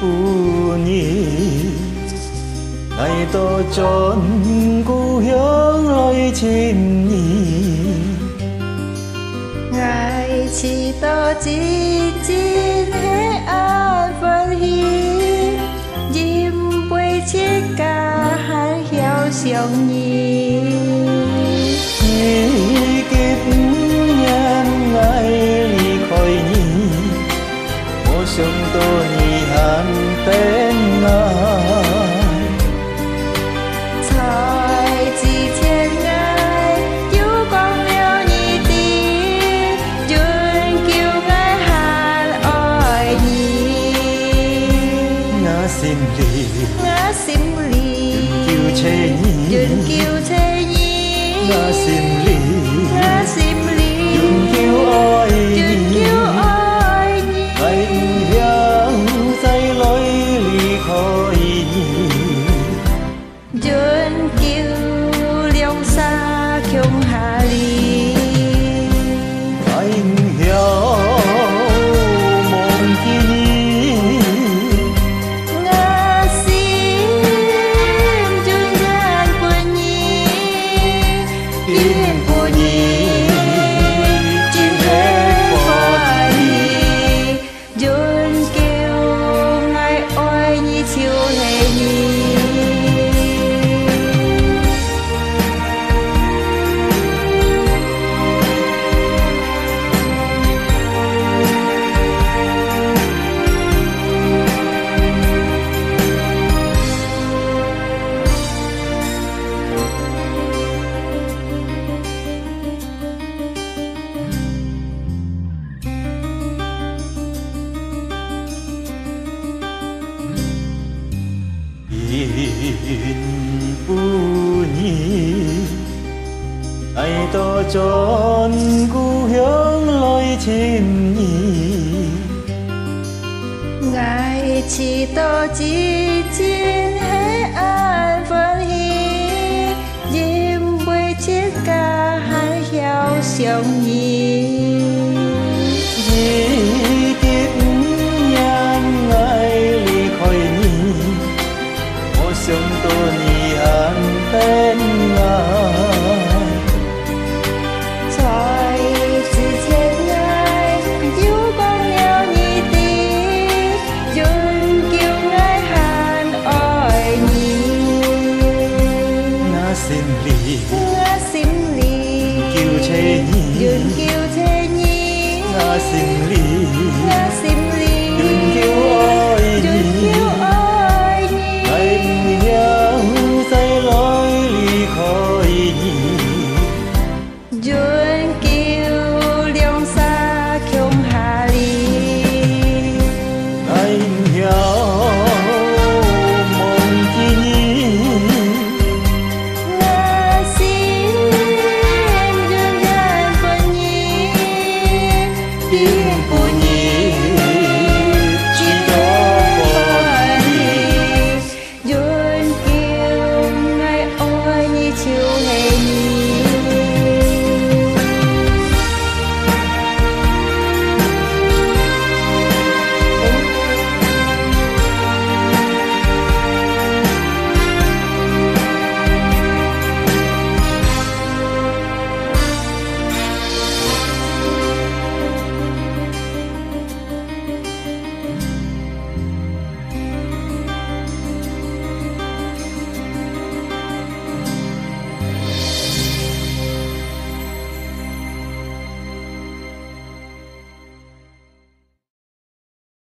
뿐이 ngày tôi chọn故hướng lối chim nhì ngày chỉ to chỉ chín hết an phân hi diêm quê chiếc ca hai hiệu xiong nhì kiếp nhân ngày ly khỏi nhì một sông tôi nhì hàn tên ngài ngã sim lì duyên kiều chê nhi ngã sim lì duyên kiều oi nhi anh hiang say lối lì khỏi nhi duyên kiều liong xa kyung hà lì anh hiang mong chi 뿐이 ngày tôi chọn故hướng lối chim nhì ngày chỉ to chỉ chín hết an phân hi diêm quê chiếc ca hai hiệu xiong nhì